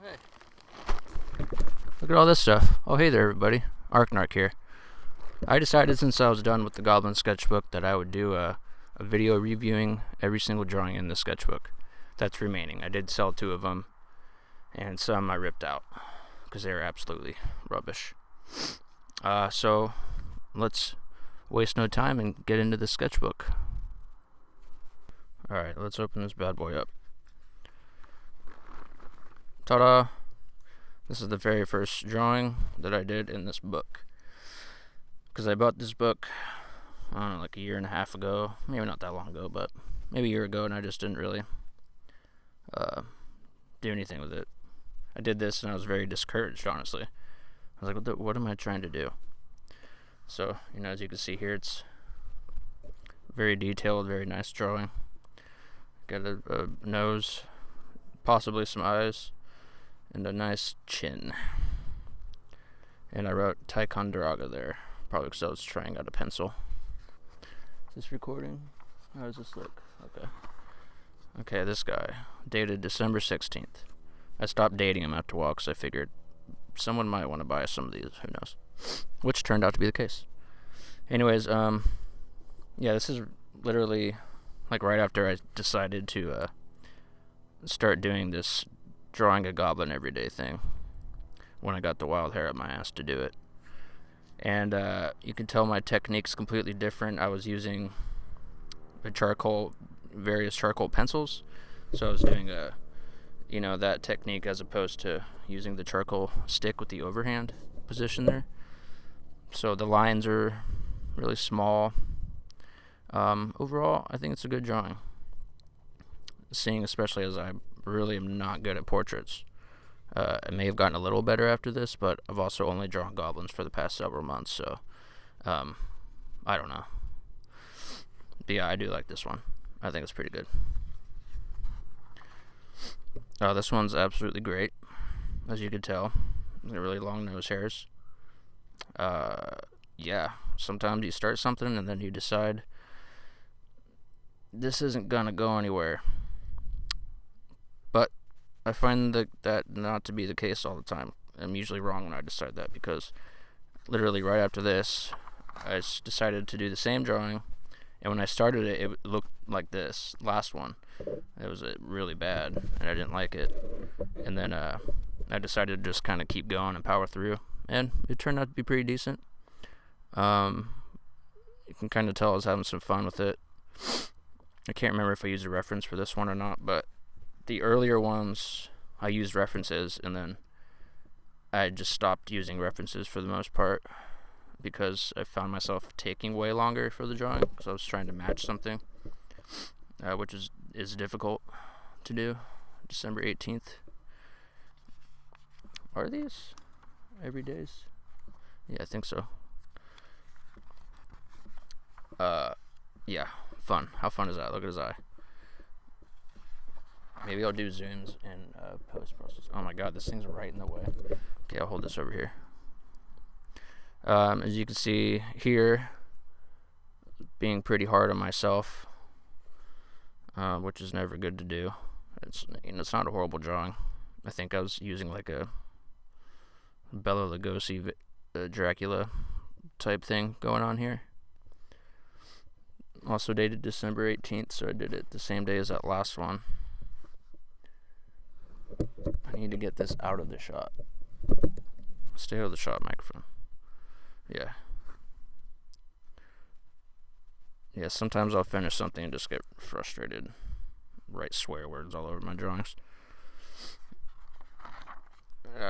Hey, look at all this stuff. Oh, hey there, everybody. Arknark here. I decided since I was done with the Goblin sketchbook that I would do a video reviewing every single drawing in the sketchbook that's remaining. I did sell 2 of them, and some I ripped out because they were absolutely rubbish. So let's waste no time and get into the sketchbook. Alright, let's open this bad boy up. Ta-da! This is the very first drawing that I did in this book. Because I bought this book, I don't know, like a year and a half ago. Maybe not that long ago, but maybe a year ago, and I just didn't really do anything with it. I did this and I was very discouraged, honestly. I was like, what am I trying to do? So, as you can see here, it's very detailed, very nice drawing. Got a nose, possibly some eyes, and a nice chin. And I wrote Ticonderoga there, probably because I was trying out a pencil. Is this recording? How does this look? Okay, this guy, dated December 16th. I stopped dating him after a while because I figured someone might want to buy some of these, who knows. Which turned out to be the case. Anyways, yeah, this is literally like right after I decided to start doing this drawing a goblin everyday thing, when I got the wild hair up my ass to do it. And you can tell my technique's completely different. I was using various charcoal pencils, so I was doing that technique as opposed to using the charcoal stick with the overhand position there. So the lines are really small. Overall, I think it's a good drawing. Seeing, especially as I really am not good at portraits. I may have gotten a little better after this, but I've also only drawn goblins for the past several months, so I don't know. But yeah, I do like this one. I think it's pretty good. This one's absolutely great, as you can tell. They're really long nose hairs. Yeah, sometimes you start something and then you decide this isn't gonna go anywhere. But I find that not to be the case all the time. I'm usually wrong when I decide that, because literally right after this, I decided to do the same drawing, and when I started it, it looked like this last one. It was really bad, and I didn't like it. And then I decided to just kind of keep going and power through, and it turned out to be pretty decent. You can kind of tell I was having some fun with it. I can't remember if I used a reference for this one or not, but the earlier ones, I used references, and then I just stopped using references for the most part, because I found myself taking way longer for the drawing, because I was trying to match something, which is difficult to do. December 18th. Are these every days? Yeah, I think so. Yeah, fun. How fun is that? Look at his eye. Maybe I'll do zooms and post-process. Oh my god, this thing's right in the way. Okay, I'll hold this over here. As you can see here, being pretty hard on myself, which is never good to do. It's not a horrible drawing. I think I was using like a Bela Lugosi Dracula type thing going on here. Also dated December 18th, so I did it the same day as that last one. I need to get this out of the shot. Stay out of the shot, microphone. Yeah. Yeah, sometimes I'll finish something and just get frustrated. Write swear words all over my drawings.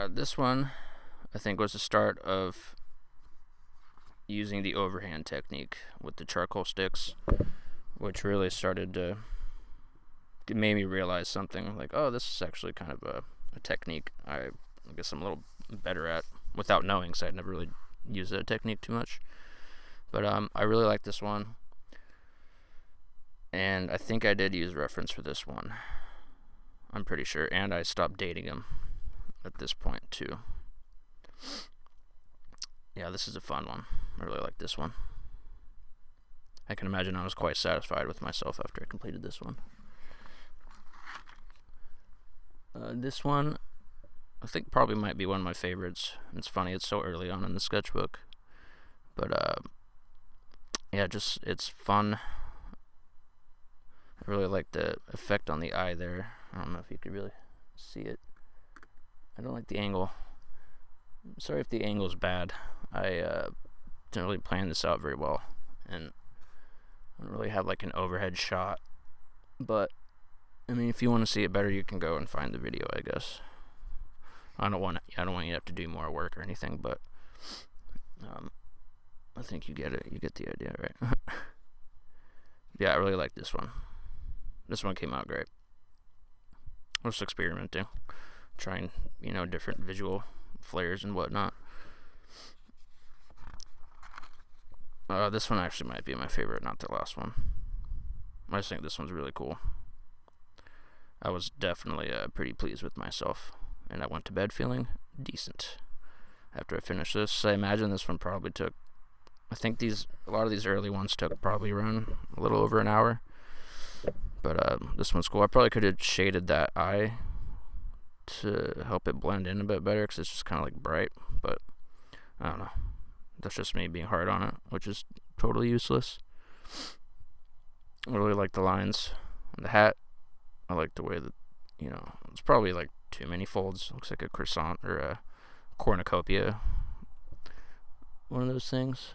This one, I think, was the start of using the overhand technique with the charcoal sticks, which really started to made me realize something, like, oh, this is actually kind of a technique I guess I'm a little better at without knowing, because I'd never really used that technique too much. But I really like this one, and I think I did use reference for this one, I'm pretty sure, and I stopped dating him at this point too. Yeah, this is a fun one. I really like this one. I can imagine I was quite satisfied with myself after I completed this one. This one I think probably might be one of my favorites. It's funny, it's so early on in the sketchbook. But, yeah, just, it's fun. I really like the effect on the eye there. I don't know if you could really see it. I don't like the angle. Sorry if the angle's bad. I didn't really plan this out very well, and I don't really have like an overhead shot. But I mean, if you want to see it better, you can go and find the video, I guess. I don't want you to have to do more work or anything, but I think you get it. You get the idea, right? Yeah, I really like this one. This one came out great. I was experimenting, trying, different visual flares and whatnot. This one actually might be my favorite, not the last one. I just think this one's really cool. I was definitely pretty pleased with myself, and I went to bed feeling decent after I finished this. I imagine this one probably took, I think a lot of these early ones took probably around a little over an hour. But this one's cool. I probably could have shaded that eye to help it blend in a bit better, because it's just kind of like bright. But I don't know. That's just me being hard on it, which is totally useless. I really like the lines on the hat. I like the way that, it's probably like too many folds. Looks like a croissant or a cornucopia. One of those things.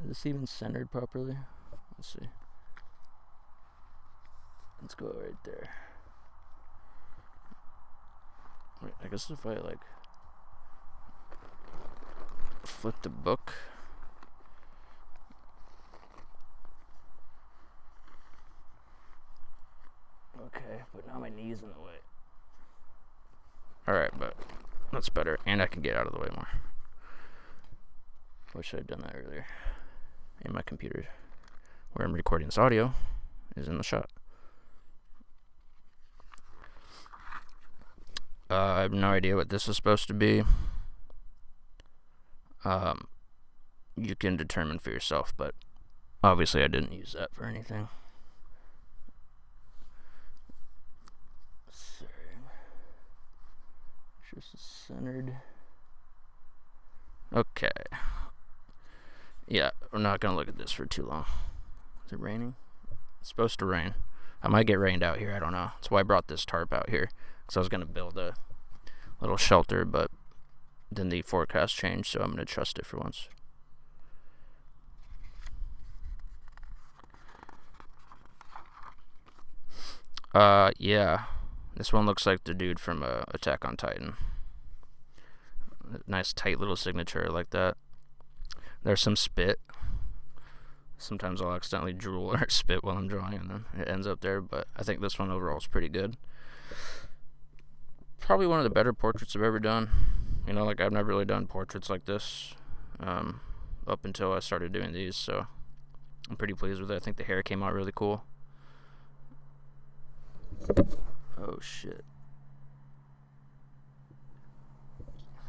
Is this even centered properly? Let's see. Let's go right there. Wait, I guess if I flip the book. Okay, but now my knee's in the way. Alright, but that's better. And I can get out of the way more. Wish I had done that earlier. And my computer, where I'm recording this audio, is in the shot. I have no idea what this is supposed to be. You can determine for yourself, but obviously I didn't use that for anything. Sorry. Just centered. Okay. Yeah, we're not gonna look at this for too long. Is it raining? It's supposed to rain. I might get rained out here, I don't know. That's why I brought this tarp out here, because I was going to build a little shelter, but then the forecast changed, so I'm going to trust it for once. Yeah. This one looks like the dude from Attack on Titan. Nice tight little signature like that. There's some spit. Sometimes I'll accidentally drool or spit while I'm drawing, and then it ends up there, but I think this one overall is pretty good. Probably one of the better portraits I've ever done. I've never really done portraits like this up until I started doing these, so I'm pretty pleased with it. I think the hair came out really cool. Oh, shit.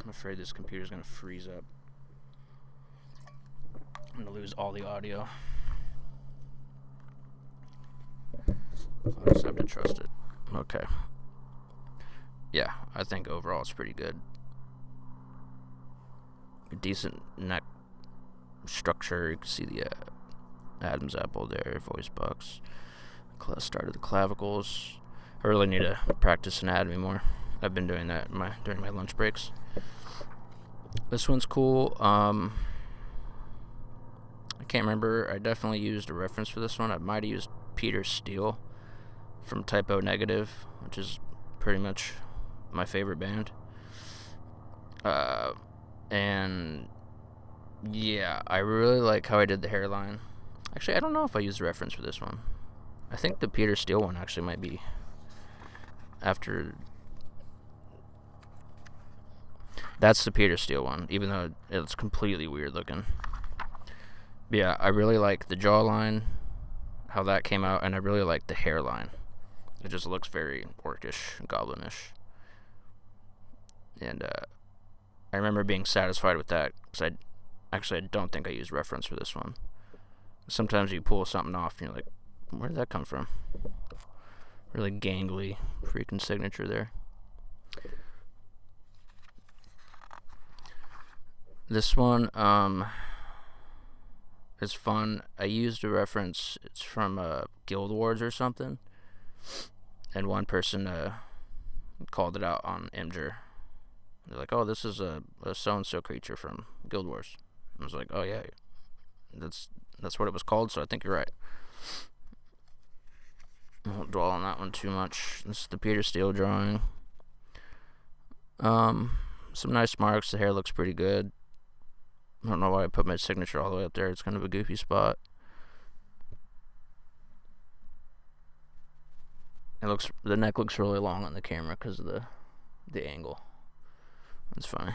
I'm afraid this computer's going to freeze up. I'm going to lose all the audio. I'll just have to trust it. Okay. Yeah, I think overall it's pretty good. A decent neck structure. You can see the Adam's apple there, voice box. Start of the clavicles. I really need to practice anatomy more. I've been doing that during my lunch breaks. This one's cool. I can't remember. I definitely used a reference for this one. I might have used Peter Steele from Typo Negative, which is pretty much my favorite band. And yeah, I really like how I did the hairline. Actually, I don't know if I used a reference for this one. I think the Peter Steele one actually might be after. That's the Peter Steele one, even though it's completely weird looking. But yeah, I really like the jawline, how that came out, and I really like the hairline. It just looks very orcish, goblinish. And I remember being satisfied with that, because I don't think I used reference for this one. Sometimes you pull something off and you're like, where did that come from? Really gangly freaking signature there. This one is fun. I used a reference. It's from Guild Wars or something, and one person called it out on Imgur. They're like, "Oh, this is a so-and-so creature from Guild Wars." I was like, "Oh yeah, that's what it was called." So I think you're right. I won't dwell on that one too much. This is the Peter Steele drawing. Some nice marks. The hair looks pretty good. I don't know why I put my signature all the way up there. It's kind of a goofy spot. The neck looks really long on the camera because of the angle. That's funny.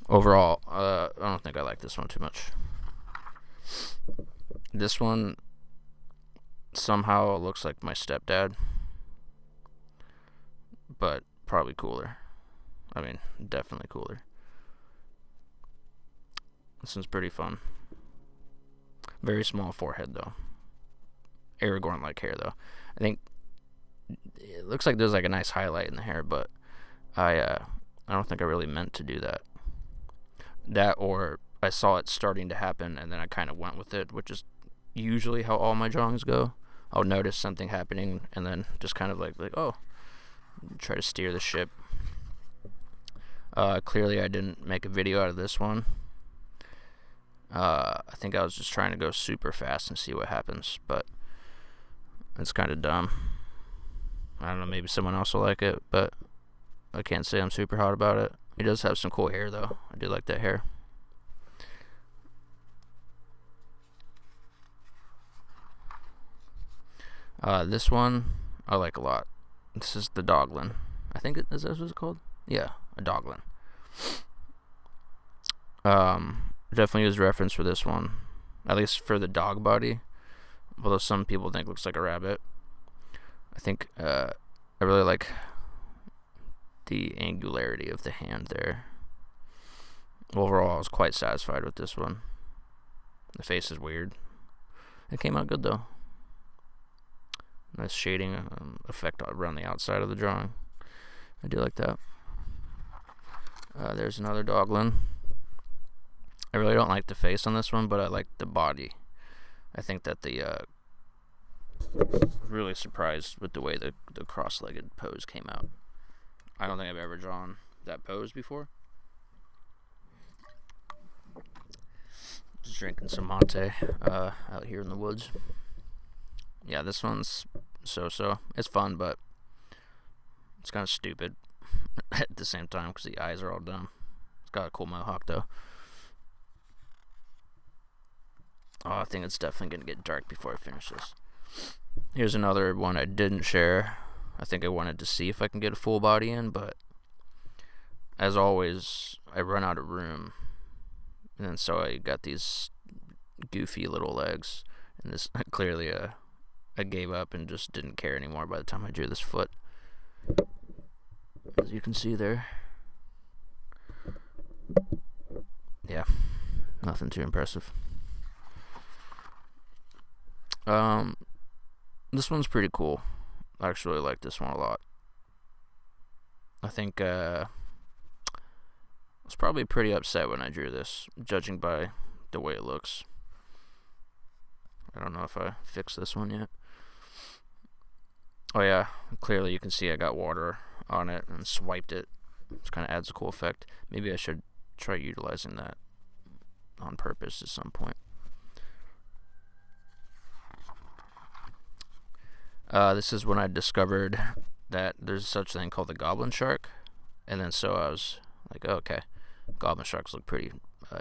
Overall, I don't think I like this one too much. This one somehow looks like my stepdad, but probably cooler. I mean, definitely cooler. This one's pretty fun. Very small forehead, though. Aragorn-like hair, though. I think it looks like there's like a nice highlight in the hair, but I don't think I really meant to do that. That, or I saw it starting to happen, and then I kind of went with it, which is usually how all my drawings go. I'll notice something happening, and then just kind of like oh, try to steer the ship. Clearly, I didn't make a video out of this one. I think I was just trying to go super fast and see what happens, but it's kind of dumb. I don't know, maybe someone else will like it, but I can't say I'm super hot about it. He does have some cool hair, though. I do like that hair. This one I like a lot. This is the Goblin. I think is that what it's called? Yeah, a Goblin. Definitely use reference for this one, at least for the dog body. Although some people think it looks like a rabbit. I think I really like the angularity of the hand there. Overall, I was quite satisfied with this one. The face is weird. It came out good though. Nice shading effect around the outside of the drawing. I do like that. There's another Goblin. I really don't like the face on this one, but I like the body. I think that the really surprised with the way the cross-legged pose came out. I don't think I've ever drawn that pose before. Just drinking some mate out here in the woods. Yeah, this one's so-so. It's fun, but it's kind of stupid at the same time because the eyes are all dumb. It's got a cool mohawk, though. Oh, I think it's definitely going to get dark before I finish this. Here's another one I didn't share. I think I wanted to see if I can get a full body in, but as always, I run out of room. And so I got these goofy little legs. And this clearly I gave up and just didn't care anymore by the time I drew this foot. As you can see there. Yeah, nothing too impressive. This one's pretty cool. I actually like this one a lot. I think I was probably pretty upset when I drew this, judging by the way it looks. I don't know if I fixed this one yet. Oh yeah, clearly you can see I got water on it and swiped it. Which kind of adds a cool effect. Maybe I should try utilizing that on purpose at some point. This is when I discovered that there's such a thing called the goblin shark. And then so I was like, oh, okay, goblin sharks look pretty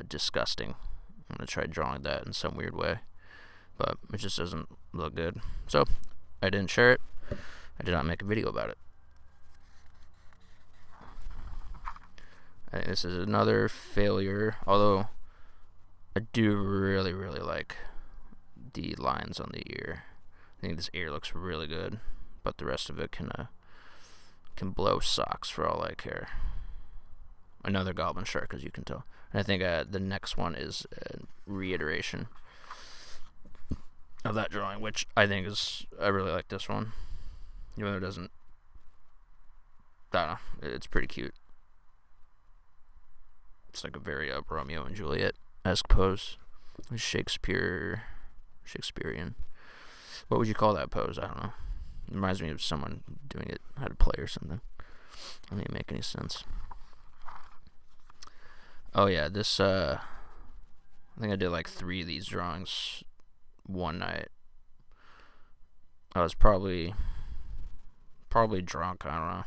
disgusting. I'm going to try drawing that in some weird way. But it just doesn't look good. So I didn't share it. I did not make a video about it. And this is another failure, although I do really, really like the lines on the ear. I think this ear looks really good, but the rest of it can blow socks for all I care. Another goblin shark, as you can tell. And I think the next one is a reiteration of that drawing, which I think I really like this one. Even though it doesn't, I don't know, it's pretty cute. It's like a very Romeo and Juliet-esque pose. Shakespearean. What would you call that pose? I don't know. It reminds me of someone doing it how to play or something. Doesn't even make any sense. Oh yeah, this I think I did like 3 of these drawings one night. I was probably drunk, I don't know.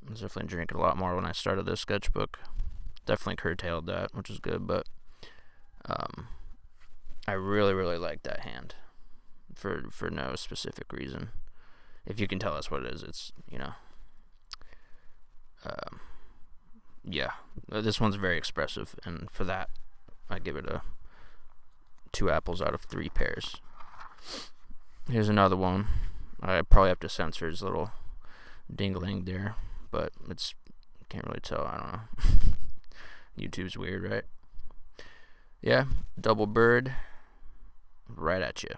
I was definitely drinking a lot more when I started this sketchbook. Definitely curtailed that, which is good, but I really like that hand for no specific reason. If you can tell us what it is, it's, yeah, this one's very expressive, and for that, I give it a 2 apples out of 3 pears. Here's another one. I probably have to censor his little dingling there, but can't really tell. I don't know. YouTube's weird, right? Yeah, double bird, right at you.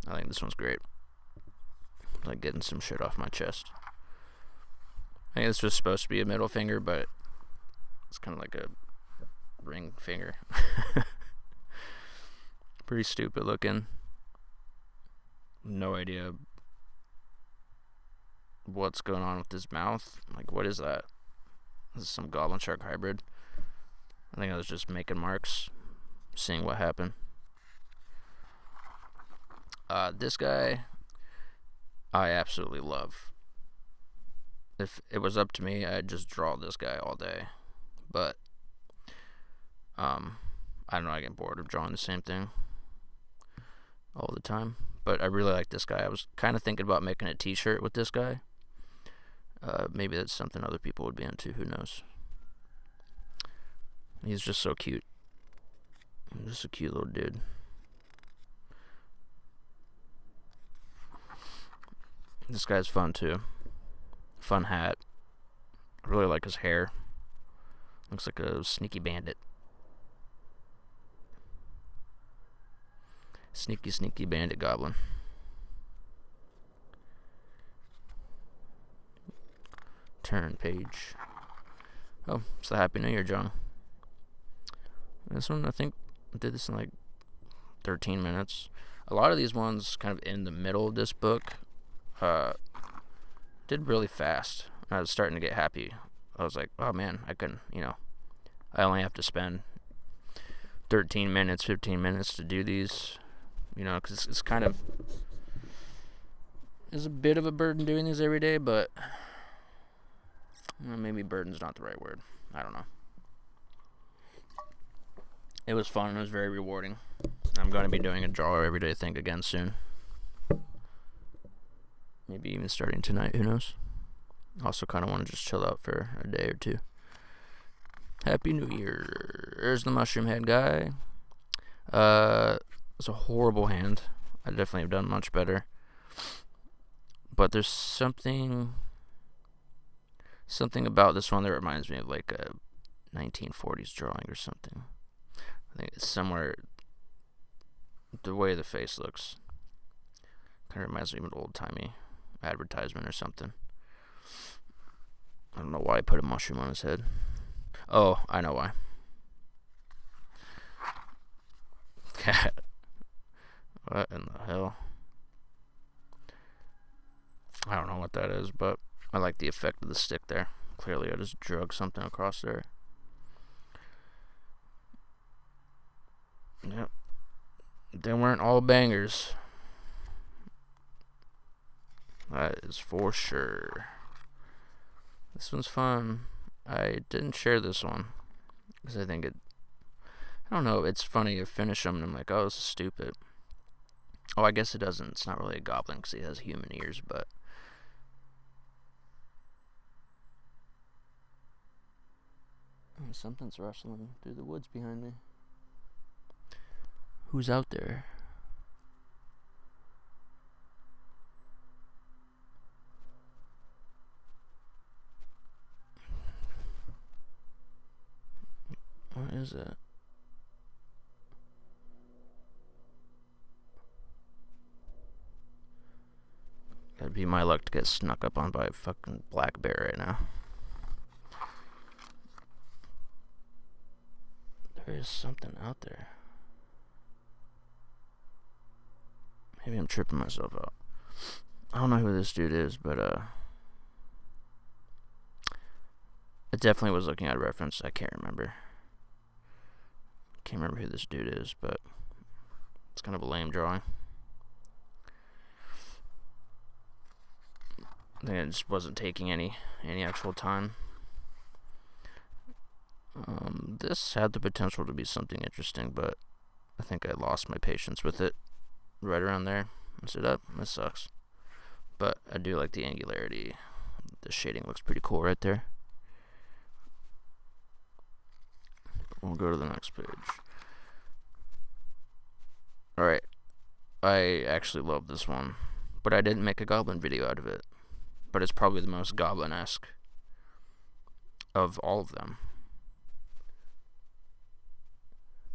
I think this one's great. Like getting some shit off my chest. I think this was supposed to be a middle finger, but it's kind of like a ring finger. Pretty stupid looking. No idea what's going on with his mouth. Like, what is that? This is some goblin shark hybrid. I think I was just making marks, seeing what happened. This guy, I absolutely love. If it was up to me, I'd just draw this guy all day. But, I don't know, I get bored of drawing the same thing all the time. But I really like this guy. I was kind of thinking about making a t-shirt with this guy. Maybe that's something other people would be into, who knows. He's just so cute. Just a cute little dude. This guy's fun too. Fun hat. I really like his hair. Looks like a sneaky bandit. Sneaky bandit goblin. Turn page. Oh, it's the Happy New Year, John. This one, I think, I did this in like 13 minutes. A lot of these ones kind of in the middle of this book did really fast. I was starting to get happy. I was like, oh man, I can, I only have to spend 13 minutes, 15 minutes to do these, because it's kind of, it's a bit of a burden doing these every day, but maybe burden's not the right word. I don't know. It was fun. It was very rewarding. I'm going to be doing a draw every day thing again soon. Maybe even starting tonight. Who knows? Also kind of want to just chill out for a day or 2. Happy New Year. There's the mushroom head guy. It's a horrible hand. I definitely have done much better. But there's something about this one that reminds me of like a 1940s drawing or something. I think it's somewhere, the way the face looks kind of reminds me of an old-timey advertisement or something. I don't know why I put a mushroom on his head. Oh, I know why. What in the hell? I don't know what that is, but I like the effect of the stick there. Clearly I just drug something across there. Yep. They weren't all bangers. That is for sure. This one's fun. I didn't share this one because I think I don't know, it's funny. I finish them and I'm like, oh, this is stupid. Oh, I guess it doesn't. It's not really a goblin because he has human ears, but something's rustling through the woods behind me. Who's out there? What is it? That'd be my luck to get snuck up on by a fucking black bear right now. There's something out there. Maybe I'm tripping myself out. I don't know who this dude is, but I definitely was looking at a reference. I can't remember. Can't remember who this dude is, but it's kind of a lame drawing. I think it just wasn't taking any actual time. This had the potential to be something interesting, but I think I lost my patience with it right around there. Messed it up. This sucks. But I do like the angularity. The shading looks pretty cool right there. We'll go to the next page. Alright. I actually love this one, but I didn't make a goblin video out of it. But it's probably the most goblin-esque of all of them.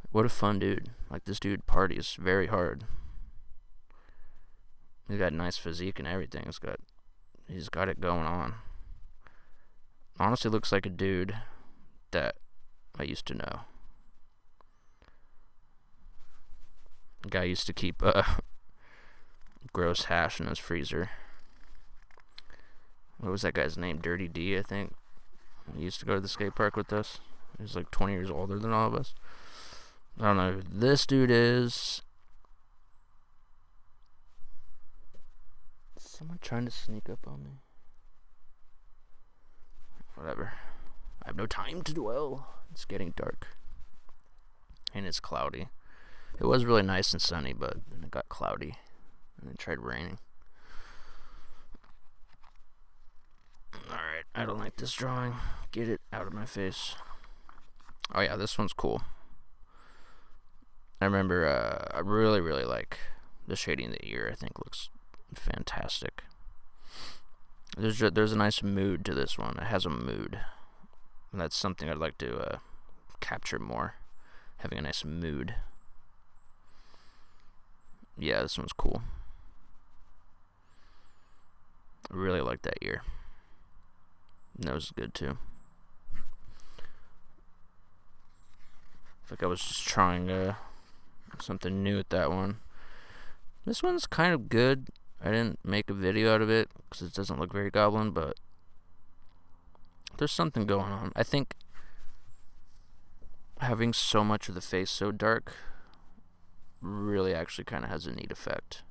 What a fun dude. Like, this dude parties very hard. He's got a nice physique and everything. He's got it going on. Honestly looks like a dude that I used to know. The guy used to keep gross hash in his freezer. What was that guy's name? Dirty D, I think. He used to go to the skate park with us. He was like 20 years older than all of us. I don't know who this dude is. Is someone trying to sneak up on me? Whatever. I have no time to dwell. It's getting dark. And it's cloudy. It was really nice and sunny, but then it got cloudy. And it tried raining. Alright, I don't like this drawing. Get it out of my face. Oh yeah, this one's cool. I remember, I really like the shading in the ear. I think looks fantastic. There's a nice mood to this one. It has a mood. And that's something I'd like to capture more. Having a nice mood. Yeah, this one's cool. I really like that ear. Nose is good too. I think I was just trying something new with that one. This one's kind of good. I didn't make a video out of it because it doesn't look very goblin, but there's something going on. I think having so much of the face so dark really actually kind of has a neat effect.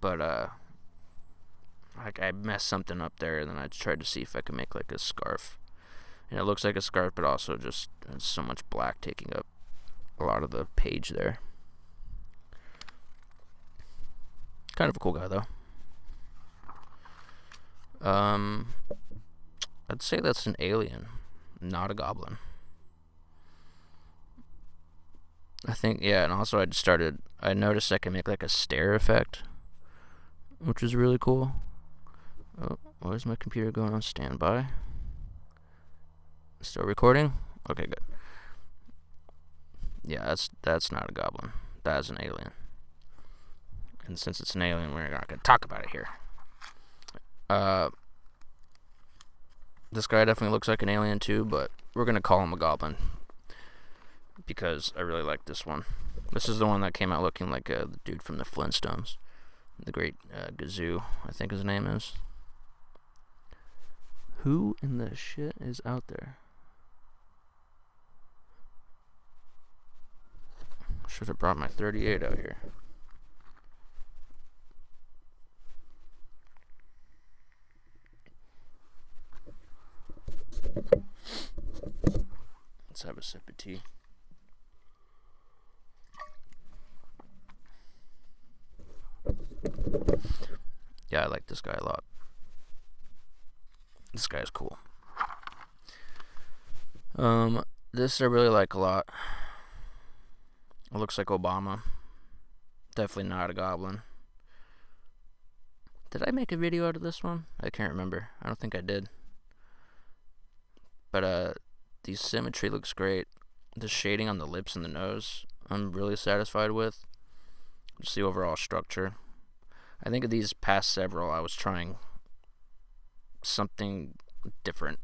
But like I messed something up there, and then I tried to see if I could make like a scarf, and it looks like a scarf, but also just so much black taking up a lot of the page there. Kind of a cool guy though. I'd say that's an alien, not a goblin. I think, yeah, and also I noticed I can make like a stare effect, which is really cool. Oh, why is my computer going on standby? Still recording? Okay, good. Yeah, that's not a goblin. That is an alien. And since it's an alien, we're not going to talk about it here. This guy definitely looks like an alien too, but we're going to call him a goblin because I really like this one. This is the one that came out looking like the dude from the Flintstones. The great Gazoo, I think his name is. Who in the shit is out there? Should have brought my 38 out here. Let's have a sip of tea. Yeah, I like this guy a lot. This guy's cool. This I really like a lot. It looks like Obama. Definitely not a goblin. Did I make a video out of this one? I can't remember. I don't think I did. But the symmetry looks great. The shading on the lips and the nose, I'm really satisfied with. Just the overall structure. I think of these past several, I was trying something different.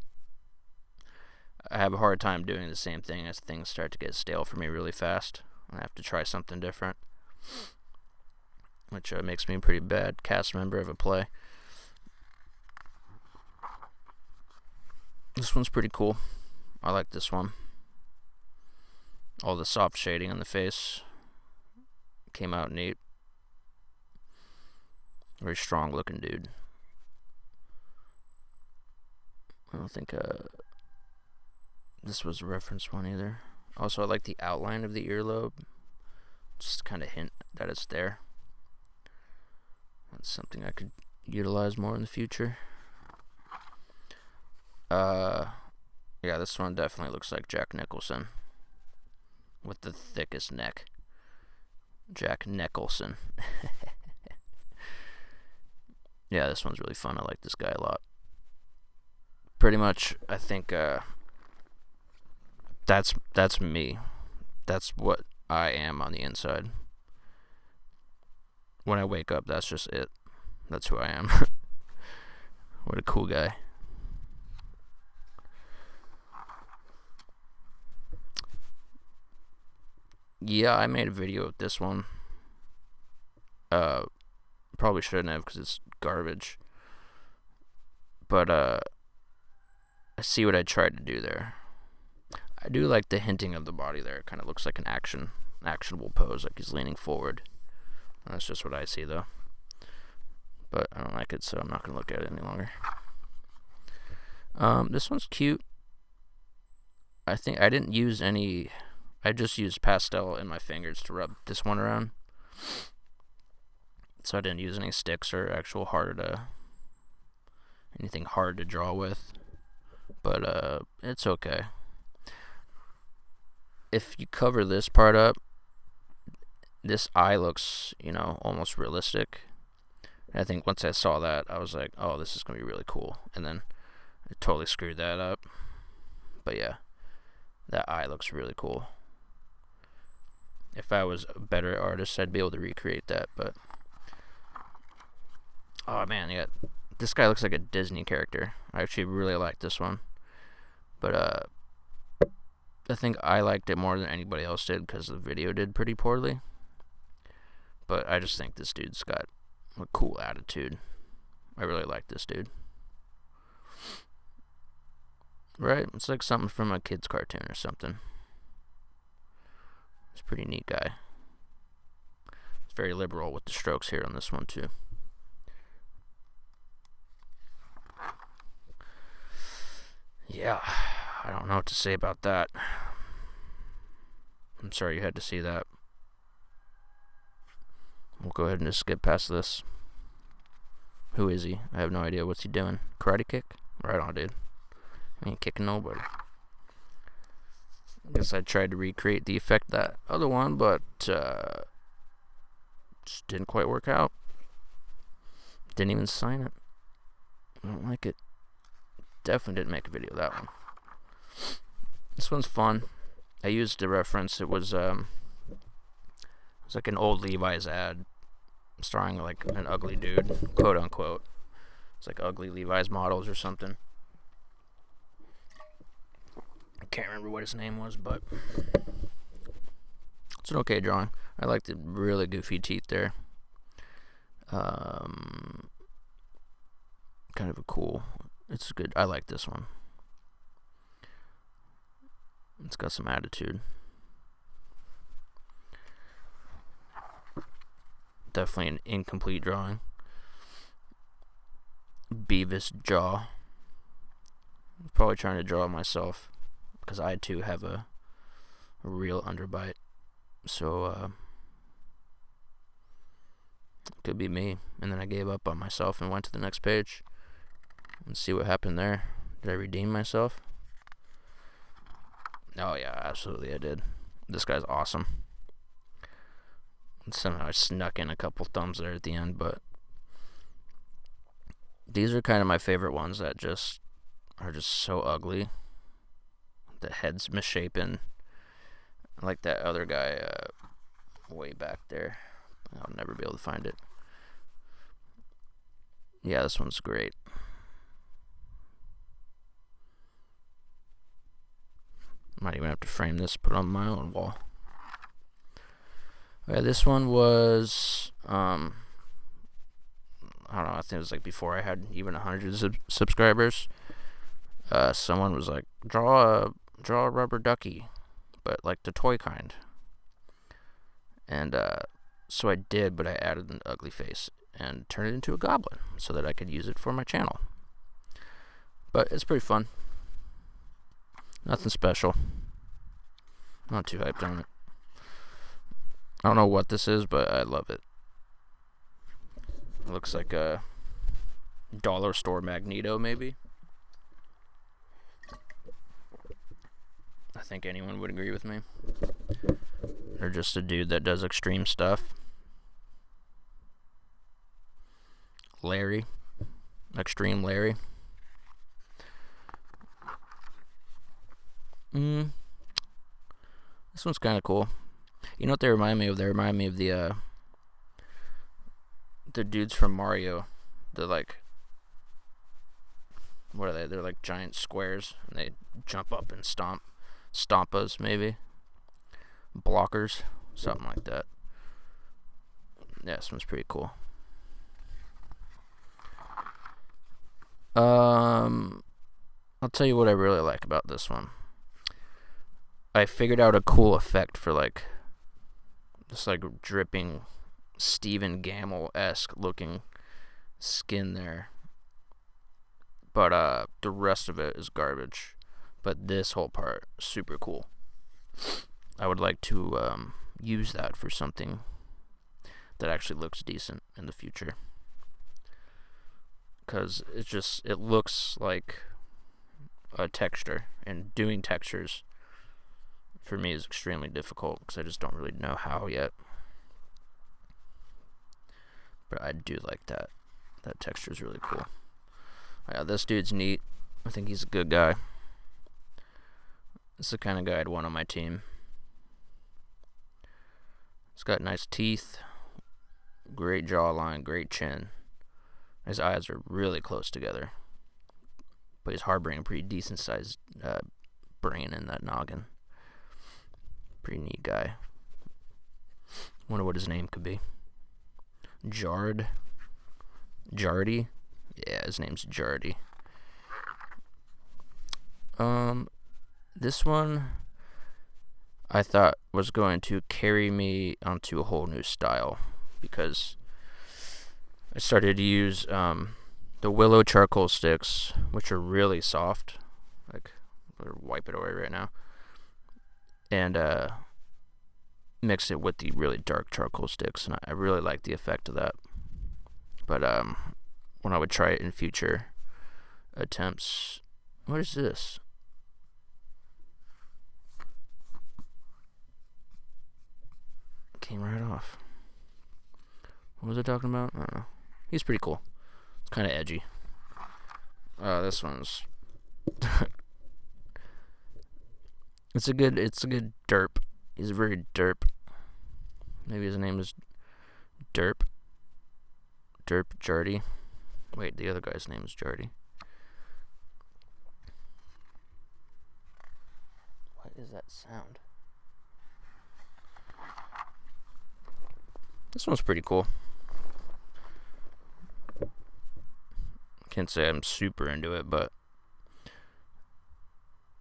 I have a hard time doing the same thing as things start to get stale for me really fast. I have to try something different, which makes me a pretty bad cast member of a play. This one's pretty cool. I like this one. All the soft shading on the face came out neat. Very strong looking dude. I don't think this was a reference one either. Also, I like the outline of the earlobe. Just kind of hint that it's there. That's something I could utilize more in the future. Yeah, this one definitely looks like Jack Nicholson with the thickest neck. Jack Nicholson. Yeah, this one's really fun. I like this guy a lot. Pretty much, I think that's me. That's what I am on the inside. When I wake up, that's just it. That's who I am. What a cool guy. Yeah, I made a video with this one. Probably shouldn't have because it's garbage. But I see what I tried to do there. I do like the hinting of the body there. It kind of looks like an actionable pose, like he's leaning forward. That's just what I see though. But I don't like it, so I'm not gonna look at it any longer. This one's cute. I think I didn't use any. I just used pastel in my fingers to rub this one around. So I didn't use any sticks or actual anything hard to draw with. But it's okay. If you cover this part up, this eye looks, almost realistic. And I think once I saw that, I was like, oh, this is going to be really cool. And then I totally screwed that up. But yeah, that eye looks really cool. If I was a better artist, I'd be able to recreate that, but oh man, yeah, this guy looks like a Disney character. I actually really like this one, but I think I liked it more than anybody else did because the video did pretty poorly. But I just think this dude's got a cool attitude. I really like this dude. Right? It's like something from a kid's cartoon or something. He's a pretty neat guy. It's very liberal with the strokes here on this one too. Yeah, I don't know what to say about that. I'm sorry you had to see that. We'll go ahead and just skip past this. Who is he? I have no idea. What's he doing? Karate kick? Right on, dude. I ain't kicking nobody. I guess I tried to recreate the effect that other one, but just didn't quite work out. Didn't even sign it. I don't like it. Definitely didn't make a video of that one. This one's fun. I used a reference. It was like an old Levi's ad starring like an ugly dude, quote unquote. It's like ugly Levi's models or something. I can't remember what his name was, but it's an okay drawing. I like the really goofy teeth there. Kind of a cool. It's good. I like this one. It's got some attitude. Definitely an incomplete drawing. Beavis jaw. I'm probably trying to draw it myself because I too have a real underbite. So it could be me. And then I gave up on myself and went to the next page and see what happened there. Did I redeem myself? Oh yeah, absolutely I did. This guy's awesome. And somehow I snuck in a couple thumbs there at the end, but these are kind of my favorite ones that just are just so ugly. The head's misshapen. Like that other guy way back there. I'll never be able to find it. Yeah, this one's great. Might even have to frame this, put it on my own wall. Okay, this one was, I don't know, I think it was like before I had even 100 subscribers. Someone was like, draw a rubber ducky, but like the toy kind. And so I did, but I added an ugly face and turned it into a goblin so that I could use it for my channel. But it's pretty fun. Nothing special. Not too hyped on it. I don't know what this is, but I love it. It looks like a dollar store Magneto, maybe. I think anyone would agree with me. Or just a dude that does extreme stuff. Larry. Extreme Larry. This one's kind of cool. You know what they remind me of? They remind me of the dudes from Mario. They're like, what are they? They're like giant squares, and they jump up and stomp us, maybe. Blockers, something like that. Yeah, this one's pretty cool. I'll tell you what I really like about this one. I figured out a cool effect for like just like dripping Stephen Gamble-esque looking skin there. But the rest of it is garbage. But this whole part, super cool. I would like to use that for something that actually looks decent in the future. Because it looks like a texture. And doing textures for me is extremely difficult because I just don't really know how yet. But I do like that. That texture is really cool. Yeah, this dude's neat. I think he's a good guy. This is the kind of guy I'd want on my team. He's got nice teeth, great jawline, great chin. His eyes are really close together. But he's harboring a pretty decent sized brain in that noggin. Pretty neat guy. Wonder what his name could be. Jardy? Yeah, his name's Jardy. This one I thought was going to carry me onto a whole new style because I started to use the willow charcoal sticks, which are really soft. Like, I'll wipe it away right now. And mix it with the really dark charcoal sticks, and I really like the effect of that. But when I would try it in future attempts, what is this? Came right off. What was I talking about? I don't know. He's pretty cool. It's kind of edgy. This one's It's a good derp. He's a very derp. Maybe his name is Derp. Derp Jardy. Wait, the other guy's name is Jardy. What is that sound? This one's pretty cool. Can't say I'm super into it, but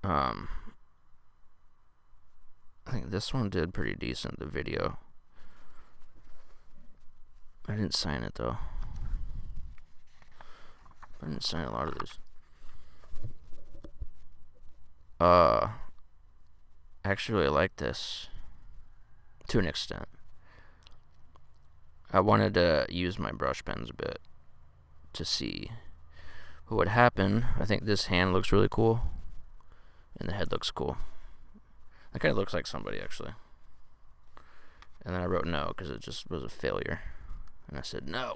I think this one did pretty decent, the video. I didn't sign it though. I didn't sign a lot of these. Actually, I like this to an extent. I wanted to use my brush pens a bit to see what would happen. I think this hand looks really cool, and the head looks cool. That kind of looks like somebody, actually. And then I wrote no, because it just was a failure. And I said no.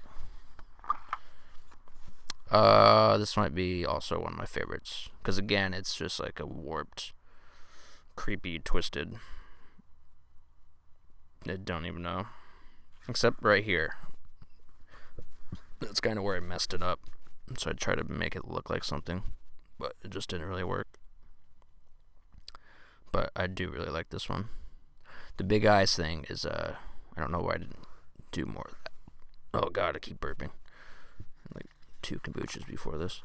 This might be also one of my favorites. Because again, it's just like a warped, creepy, twisted. I don't even know. Except right here. That's kind of where I messed it up. So I tried to make it look like something. But it just didn't really work. but I do really like this one. The big eyes thing is, I don't know why I didn't do more of that. Oh god, I keep burping. Like 2 kombuchas before this.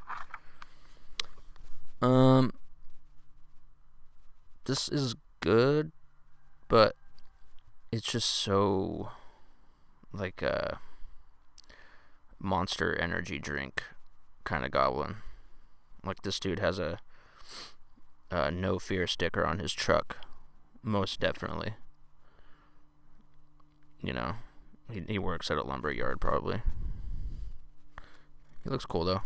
This is good, but it's just so like a Monster energy drink kind of goblin. Like this dude has a no fear sticker on his truck, most definitely. You know, he works at a lumber yard probably. He looks cool though.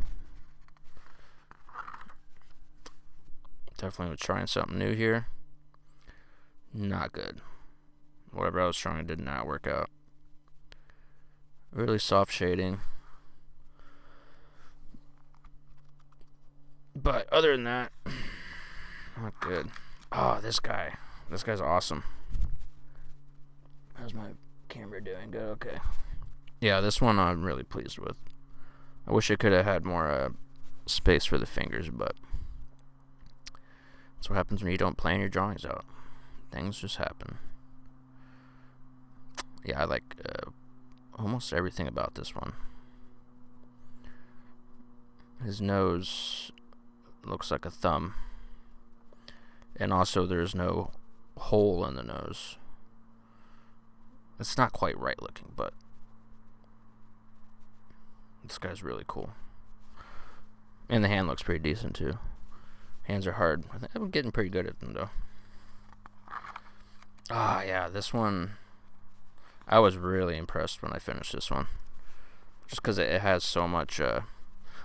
Definitely was trying something new here. Not good. Whatever I was trying did not work out. Really soft shading. But other than that, not good. Oh, this guy. This guy's awesome. How's my camera doing? Good, okay. Yeah, this one I'm really pleased with. I wish I could have had more space for the fingers, but that's what happens when you don't plan your drawings out. Things just happen. Yeah, I like almost everything about this one. His nose looks like a thumb. And also there's no hole in the nose. It's not quite right looking, but this guy's really cool. And the hand looks pretty decent too. Hands are hard. I think I'm getting pretty good at them though. Ah, yeah, this one I was really impressed when I finished this one. Just because it has so much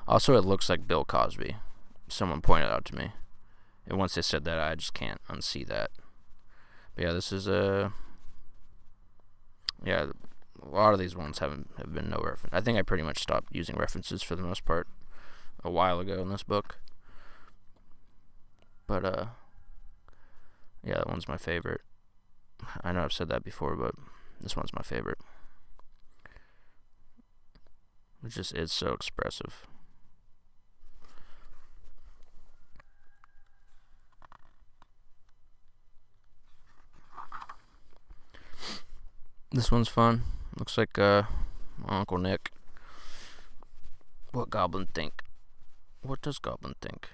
also it looks like Bill Cosby. Someone pointed out to me. And once they said that, I just can't unsee that. But yeah, this is yeah, a lot of these ones have been no reference. I think I pretty much stopped using references for the most part a while ago in this book. But yeah, that one's my favorite. I know I've said that before, but this one's my favorite. It just is so expressive. This one's fun. Looks like my Uncle Nick. What Goblin think? What does Goblin think?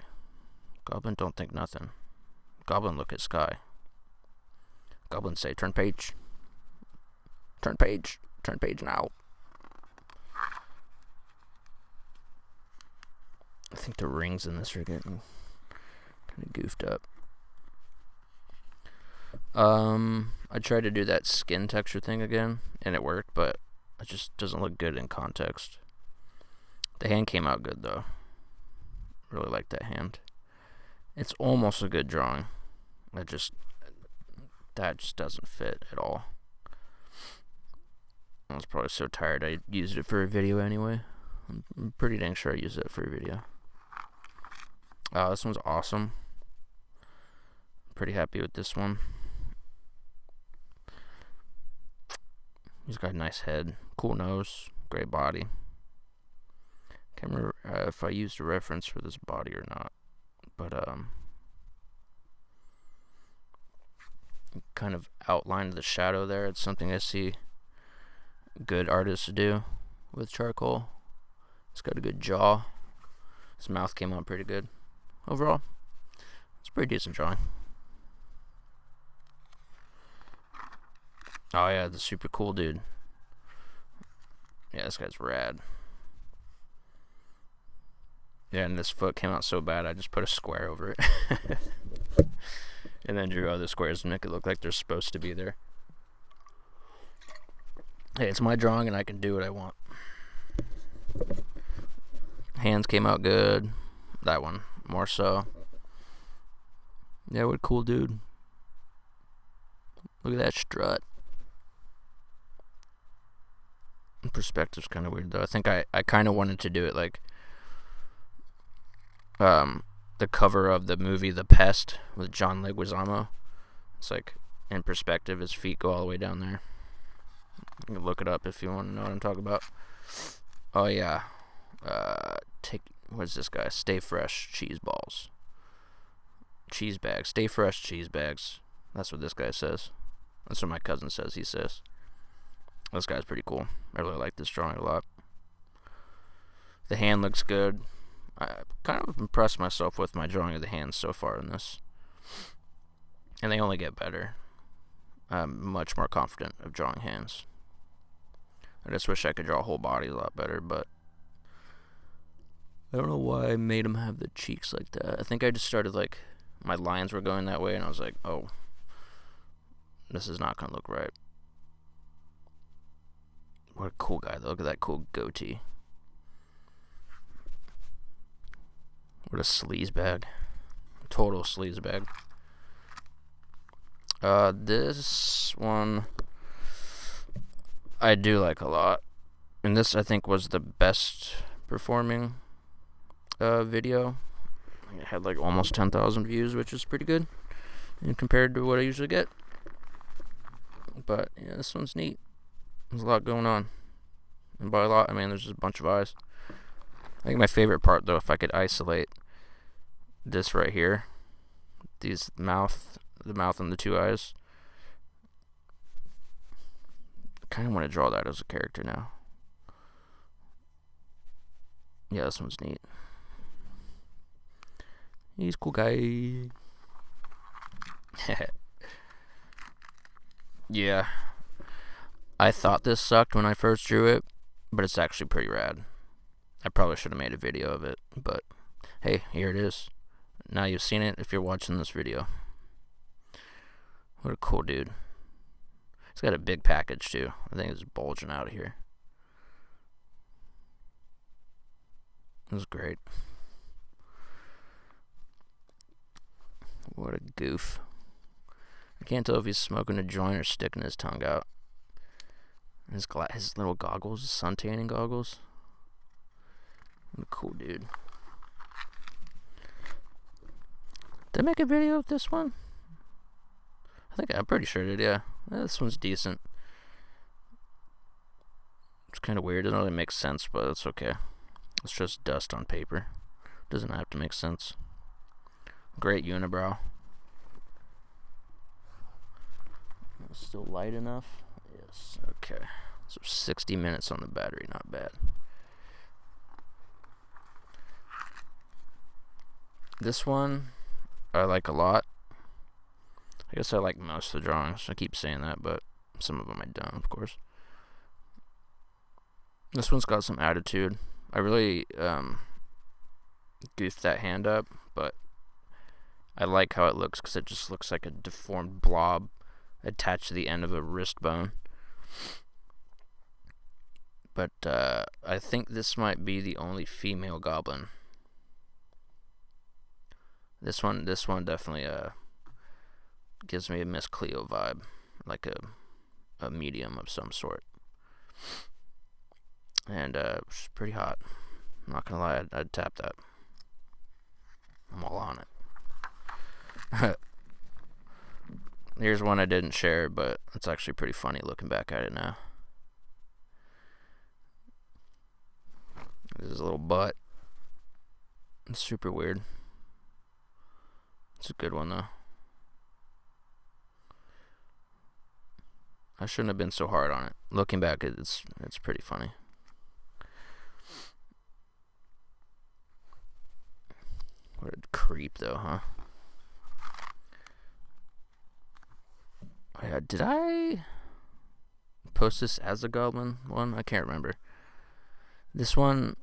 Goblin don't think nothing. Goblin look at sky. Goblin say, turn page. Turn page. Turn page now. I think the rings in this are getting kind of goofed up. I tried to do that skin texture thing again, and it worked, but it just doesn't look good in context. The hand came out good, though. Really like that hand. It's almost a good drawing. That just doesn't fit at all. I was probably so tired I used it for a video anyway. I'm pretty dang sure I used it for a video. This one's awesome. Pretty happy with this one. He's got a nice head, cool nose, great body. Can't remember if I used a reference for this body or not, but kind of outlined the shadow there. It's something I see good artists do with charcoal. It's got a good jaw. His mouth came out pretty good. Overall, it's a pretty decent drawing. Oh yeah, the super cool dude. Yeah, this guy's rad. Yeah, and this foot came out so bad I just put a square over it. And then drew other squares to make it look like they're supposed to be there. Hey, it's my drawing and I can do what I want. Hands came out good. That one, more so. Yeah, what a cool dude. Look at that strut. Perspective's kind of weird though. I think I kind of wanted to do it like the cover of the movie The Pest with John Leguizamo. It's like in perspective, his feet go all the way down there. You can look it up if you want to know what I'm talking about. Oh yeah, what's this guy? Stay Fresh cheese balls. cheese bags. Stay fresh cheese bags. That's what this guy says. That's what my cousin says he says. This guy's pretty cool. I really like this drawing a lot. The hand looks good. I kind of impressed myself with my drawing of the hands so far in this. And they only get better. I'm much more confident of drawing hands. I just wish I could draw whole bodies a lot better, but I don't know why I made him have the cheeks like that. I think I just started like, my lines were going that way, and I was like, oh, this is not going to look right. What a cool guy, though. Look at that cool goatee. What a sleazebag. Total sleazebag. This one I do like a lot. And this, I think, was the best performing video. It had like almost 10,000 views, which is pretty good compared to what I usually get. But yeah, this one's neat. There's a lot going on. And by a lot, I mean there's just a bunch of eyes. I think my favorite part, though, if I could isolate this right here, the mouth and the two eyes. I kind of want to draw that as a character now. Yeah, this one's neat. He's a cool guy. Yeah. I thought this sucked when I first drew it, but it's actually pretty rad. I probably should have made a video of it, but hey, here it is. Now you've seen it if you're watching this video. What a cool dude. He's got a big package too. I think it's bulging out of here. It was great. What a goof. I can't tell if he's smoking a joint or sticking his tongue out. His little goggles, his sun tanning goggles. What a cool dude. Did I make a video of this one? I'm pretty sure I did, yeah. This one's decent. It's kind of weird. It doesn't really make sense, but it's okay. It's just dust on paper. Doesn't have to make sense. Great unibrow. Still light enough? Yes, okay. So 60 minutes on the battery, not bad. This one I like a lot. I guess I like most of the drawings. I keep saying that, but some of them I don't, of course. This one's got some attitude. I really goofed that hand up, but I like how it looks because it just looks like a deformed blob attached to the end of a wrist bone. But I think this might be the only female goblin. This one definitely gives me a Miss Cleo vibe, like a medium of some sort. And it's pretty hot. I'm not gonna lie, I'd tap that. I'm all on it. Here's one I didn't share, but it's actually pretty funny looking back at it now. This is a little butt. It's super weird. It's a good one, though. I shouldn't have been so hard on it. Looking back, it's pretty funny. What a creep, though, huh? Oh, yeah, did I post this as a goblin one? I can't remember. This one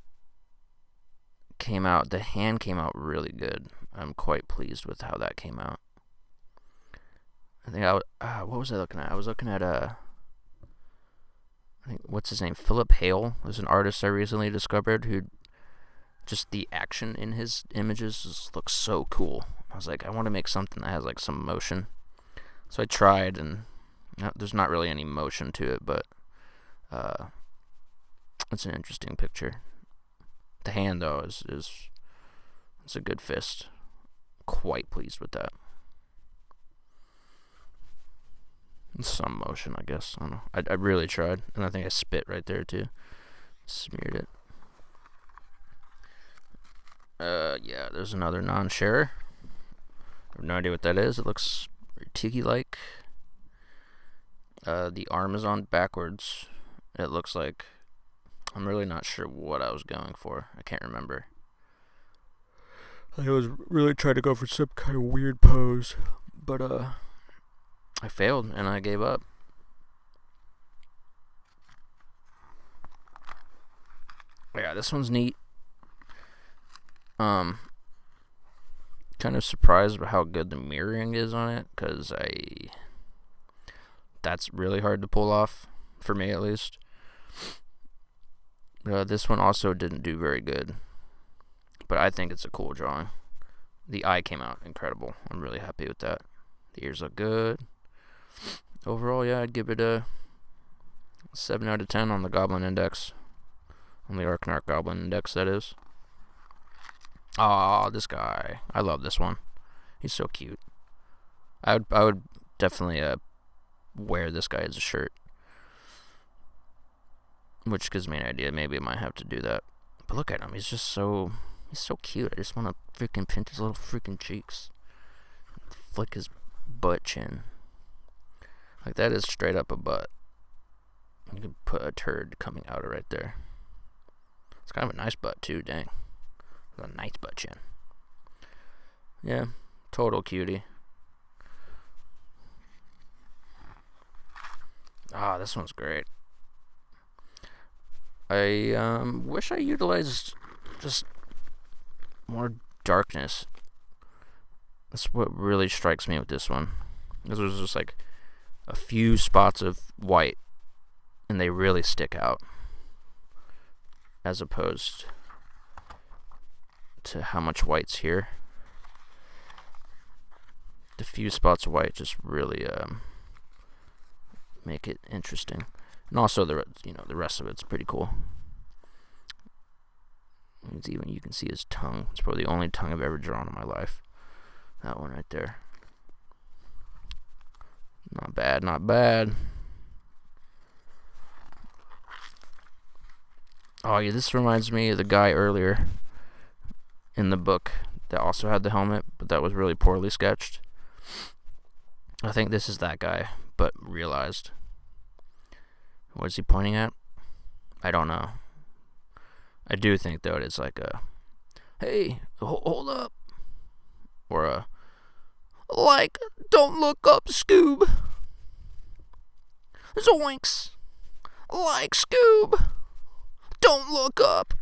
came out, the hand came out really good. I'm quite pleased with how that came out. I think what was I looking at? I was looking at I think, what's his name? Philip Hale was an artist I recently discovered who just the action in his images just looks so cool. I was like, I want to make something that has like some motion. So I tried, and there's not really any motion to it, but it's an interesting picture. The hand, though, is it's a good fist. Quite pleased with that. Some motion, I guess. I don't know. I really tried, and I think I spit right there too. Smeared it. Yeah, there's another non-sharer. I have no idea what that is. It looks tiki-like. The arm is on backwards. It looks like. I'm really not sure what I was going for. I can't remember. I was really trying to go for some kind of weird pose, but I failed and I gave up. Yeah, this one's neat. Kind of surprised by how good the mirroring is on it, because that's really hard to pull off, for me at least. This one also didn't do very good, but I think it's a cool drawing. The eye came out incredible. I'm really happy with that. The ears look good. Overall, yeah, I'd give it a 7 out of 10 on the Goblin Index. On the Arcanarch Goblin Index, that is. Aw, this guy. I love this one. He's so cute. I would definitely wear this guy as a shirt. Which gives me an idea. Maybe I might have to do that. But look at him. He's so cute. I just want to freaking pinch his little freaking cheeks. Flick his butt chin. Like, that is straight up a butt. You can put a turd coming out of right there. It's kind of a nice butt, too. Dang. A nice butt chin. Yeah. Total cutie. Ah, this one's great. I wish I utilized just more darkness. That's what really strikes me with this one. This was just like a few spots of white, and they really stick out, as opposed to how much white's here. The few spots of white just really make it interesting. And also the rest of it's pretty cool. You can see his tongue. It's probably the only tongue I've ever drawn in my life. That one right there. Not bad, not bad. Oh yeah, this reminds me of the guy earlier in the book that also had the helmet, but that was really poorly sketched. I think this is that guy, but realized. What is he pointing at? I don't know. I do think, though, it's like a, hey, hold up. Or a, like, don't look up, Scoob. Zoinks. Like, Scoob. Don't look up.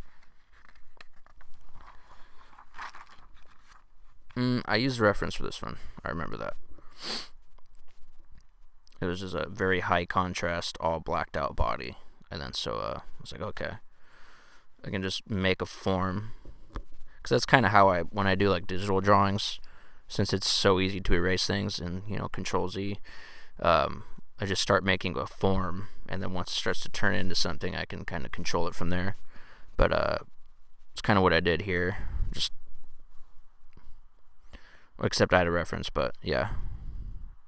I used a reference for this one. I remember that. It was just a very high contrast, all blacked out body. And then so I was like, okay, I can just make a form. Because that's kind of how when I do like digital drawings, since it's so easy to erase things and, Control Z, I just start making a form. And then once it starts to turn into something, I can kind of control it from there. But it's kind of what I did here. Just, except I had a reference, but yeah.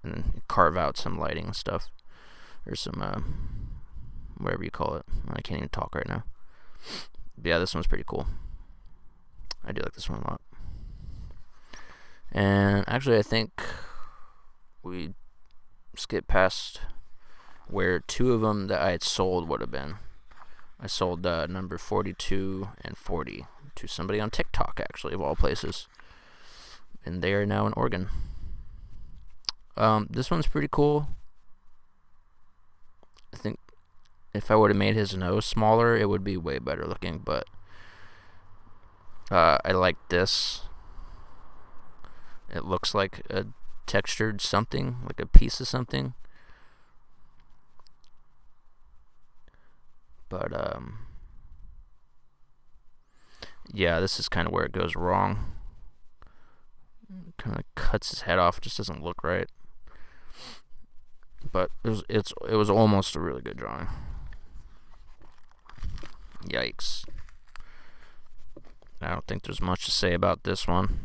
And then carve out some lighting and stuff, or some whatever you call it. I can't even talk right now. But yeah, this one's pretty cool. I do like this one a lot. And actually, I think we skipped past where two of them that I had sold would have been. I sold number 42 and 40 to somebody on TikTok, actually, of all places, and they are now in Oregon. This one's pretty cool. I think if I would have made his nose smaller, it would be way better looking, but I like this. It looks like a textured something, like a piece of something. But, yeah, this is kind of where it goes wrong. Kind of cuts his head off, just doesn't look right. But it was almost a really good drawing. Yikes. I don't think there's much to say about this one.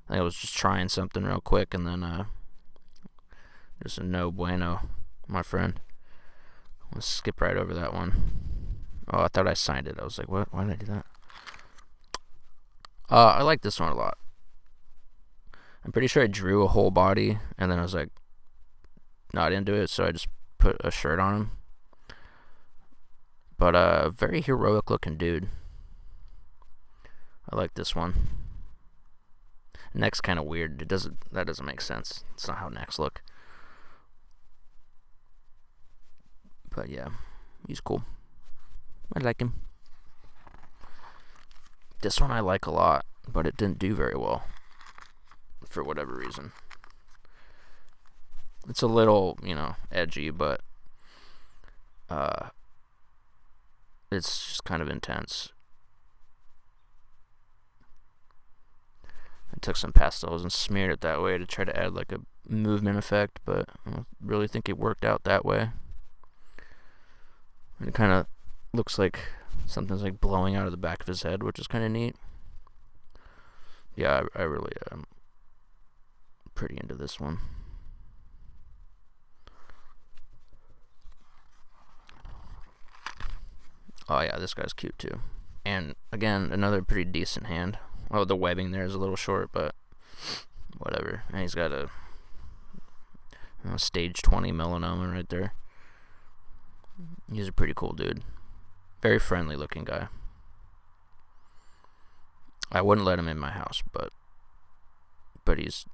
I think I was just trying something real quick, and then just a no bueno, my friend. Let's skip right over that one. Oh, I thought I signed it. I was like, what? Why did I do that? I like this one a lot. I'm pretty sure I drew a whole body, and then I was like, not into it, so I just put a shirt on him. But very heroic looking dude. I like this one. Neck's kind of weird. That doesn't make sense. It's not how necks look. But yeah, he's cool. I like him. This one I like a lot, but it didn't do very well for whatever reason. It's a little, edgy, but it's just kind of intense. I took some pastels and smeared it that way to try to add like a movement effect, but I don't really think it worked out that way. And it kind of looks like something's like blowing out of the back of his head, which is kind of neat. Yeah, I really am pretty into this one. Oh yeah, this guy's cute too. And again, another pretty decent hand. Oh, the webbing there is a little short, but whatever. And he's got a stage 20 melanoma right there. He's a pretty cool dude. Very friendly looking guy. I wouldn't let him in my house, but he's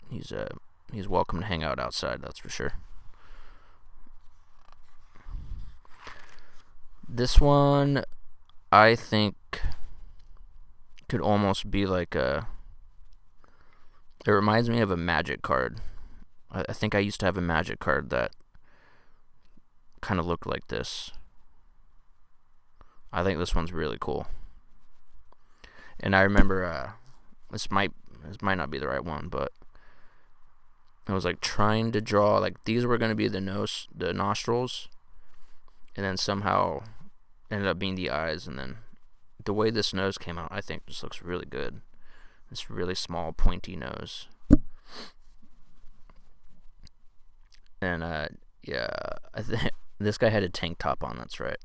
welcome to hang out outside, that's for sure. This one, I think, could almost be like it reminds me of a magic card. I think I used to have a magic card that kind of looked like this. I think this one's really cool. And I remember, this might not be the right one, but I was like trying to draw, like these were going to be the nostrils, and then somehow ended up being the eyes, and then the way this nose came out, I think just looks really good. This really small, pointy nose. And, yeah, I think this guy had a tank top on, that's right.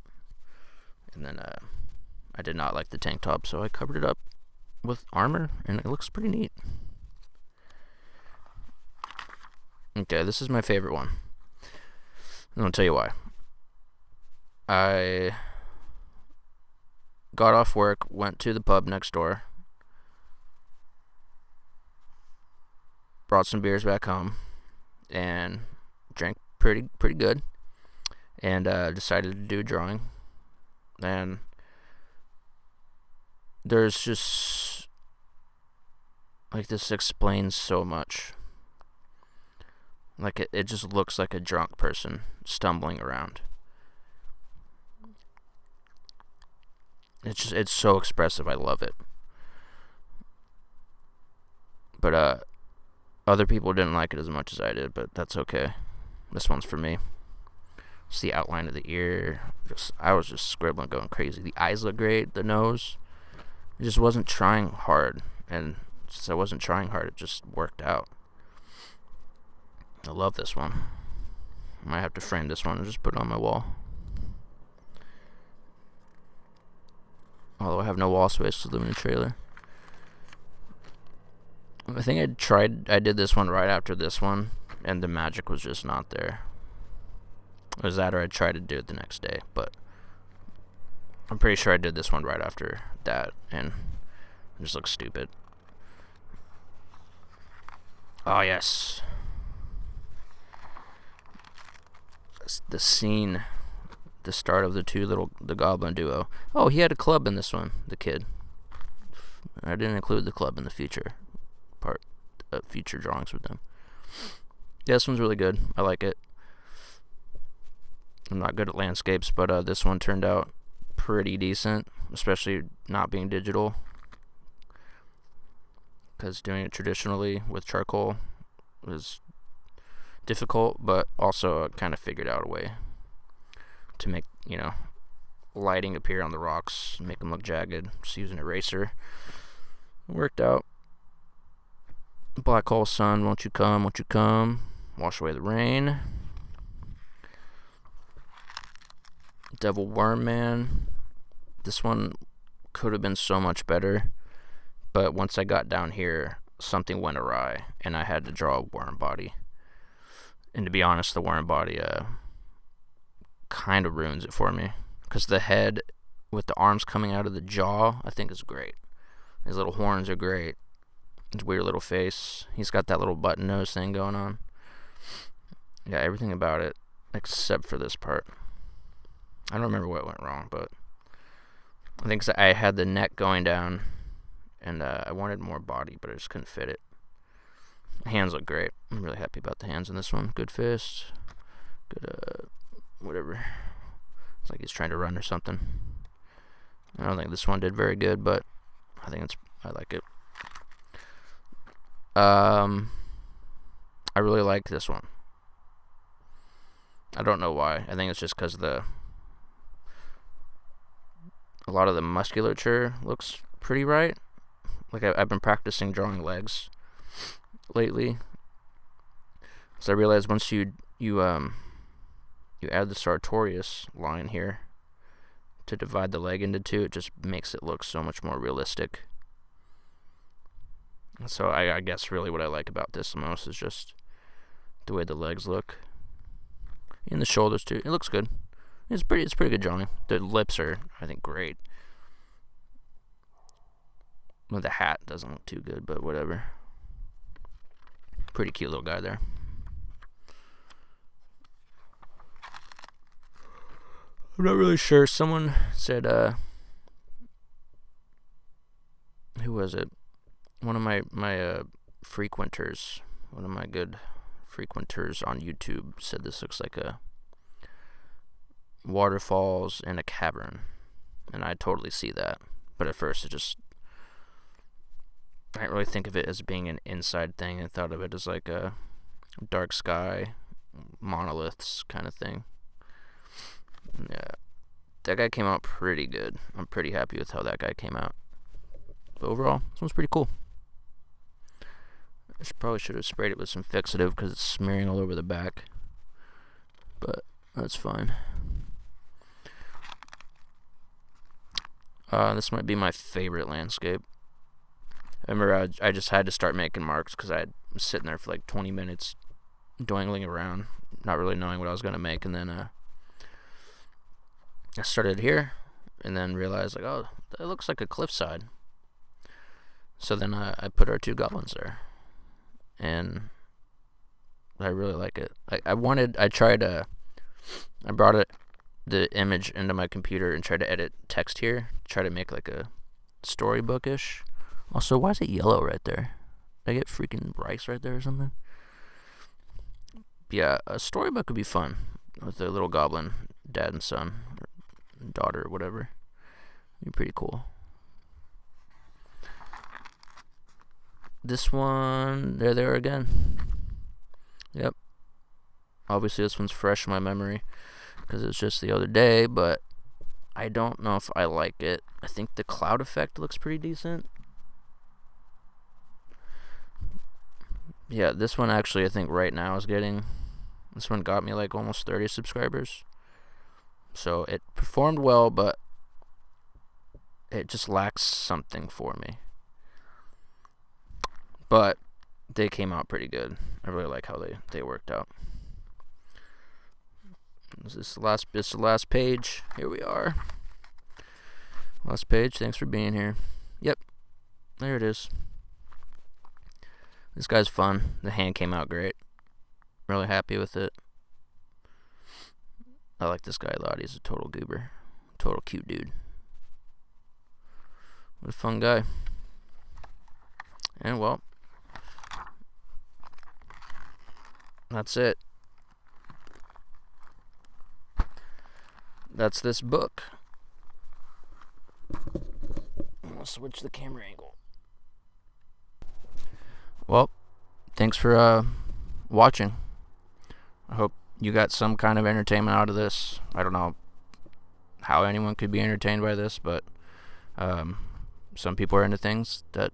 And then, I did not like the tank top, so I covered it up with armor, and it looks pretty neat. Okay, this is my favorite one. I'm gonna tell you why. I got off work, went to the pub next door, brought some beers back home, and drank pretty good, and decided to do a drawing. And there's just, like, this explains so much. Like, it just looks like a drunk person stumbling around. It's so expressive. I love it. But other people didn't like it as much as I did, but that's okay. This one's for me. It's the outline of the ear. I was just scribbling, going crazy. The eyes look great. The nose. I just wasn't trying hard, and since I wasn't trying hard, it just worked out. I love this one. I might have to frame this one and just put it on my wall. Although I have no wall space to live in a trailer. I think I did this one right after this one, and the magic was just not there. It was that, or I tried to do it the next day, but I'm pretty sure I did this one right after that, and it just looks stupid. Oh, yes. The scene, the start of the goblin duo. Oh, he had a club in this one, the kid. I didn't include the club in the future drawings with them. Yeah, this one's really good. I like it. I'm not good at landscapes, but this one turned out pretty decent, especially not being digital, because doing it traditionally with charcoal was difficult, but also I kind of figured out a way to make, lighting appear on the rocks, make them look jagged, just use an eraser. It worked out. Black hole sun, won't you come, wash away the rain. Devil Worm Man. This one could have been so much better, but once I got down here, something went awry, and I had to draw a worm body. And to be honest, the worm body kind of ruins it for me, because the head with the arms coming out of the jaw, I think is great. His little horns are great. His weird little face. He's got that little button nose thing going on. Yeah, everything about it, except for this part. I don't remember what went wrong, but I think I had the neck going down, and I wanted more body, but I just couldn't fit it. Hands look great. I'm really happy about the hands in this one. Good fist. Good, whatever. It's like he's trying to run or something. I don't think this one did very good, but I like it. I really like this one. I don't know why. I think it's just because a lot of the musculature looks pretty right. Like I've been practicing drawing legs lately, so I realized once you add the sartorius line here to divide the leg into two, it just makes it look so much more realistic. So I guess really what I like about this the most is just the way the legs look. And the shoulders too. It looks good. It's pretty good drawing. The lips are, I think, great. Well, the hat doesn't look too good, but whatever. Pretty cute little guy there. I'm not really sure. Someone said, who was it? One of my frequenters, one of my good frequenters on YouTube said this looks like a waterfalls in a cavern, and I totally see that. But at first, I didn't really think of it as being an inside thing. I thought of it as like a dark sky, monoliths kind of thing. Yeah, that guy came out pretty good. I'm pretty happy with how that guy came out. But overall, this one's pretty cool. I probably should have sprayed it with some fixative because it's smearing all over the back. But that's fine. This might be my favorite landscape. I remember I just had to start making marks because I was sitting there for like 20 minutes dangling around, not really knowing what I was going to make. And then I started here and then realized, like, oh, that looks like a cliffside. So then I put our two goblins there. And I really like it. I brought the image into my computer and tried to edit text here, try to make like a storybookish. Also, why is it yellow right there? Did I get freaking rice right there or something? Yeah, a storybook would be fun with a little goblin, dad and son, or daughter, or whatever. It'd be pretty cool. This one, there they are again. Yep. Obviously, this one's fresh in my memory because it's just the other day, but I don't know if I like it. I think the cloud effect looks pretty decent. Yeah, this one actually, I think right now this one got me like almost 30 subscribers. So it performed well, but it just lacks something for me. But they came out pretty good. I really like how they worked out. Is this the last page? Here we are. Last page. Thanks for being here. Yep. There it is. This guy's fun. The hand came out great. Really happy with it. I like this guy a lot. He's a total goober. Total cute dude. What a fun guy. And well, that's it. That's this book. I'll switch the camera angle. Well, thanks for watching. I hope you got some kind of entertainment out of this. I don't know how anyone could be entertained by this, but some people are into things that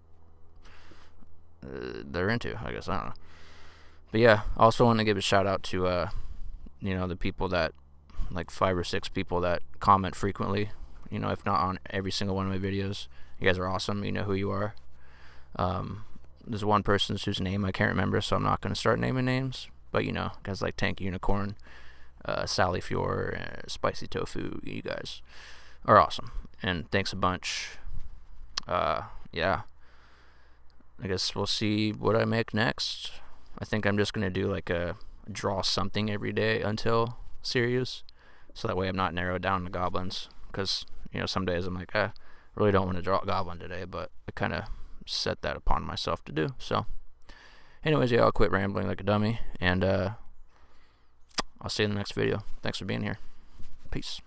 they're into, I guess. I don't know. But yeah, I also want to give a shout out to the people that, like 5 or 6 people that comment frequently, if not on every single one of my videos. You guys are awesome. You know who you are. there's one person whose name I can't remember, so I'm not going to start naming names. But, you know, guys like Tank Unicorn, Sally Fior, Spicy Tofu, you guys are awesome. And thanks a bunch. Yeah. I guess we'll see what I make next. I think I'm just going to do like a draw something every day until series. So that way I'm not narrowed down to goblins. Because, you know, some days I'm like, I really don't want to draw a goblin today. But I kind of set that upon myself to do. So, anyways, yeah, I'll quit rambling like a dummy. And I'll see you in the next video. Thanks for being here. Peace.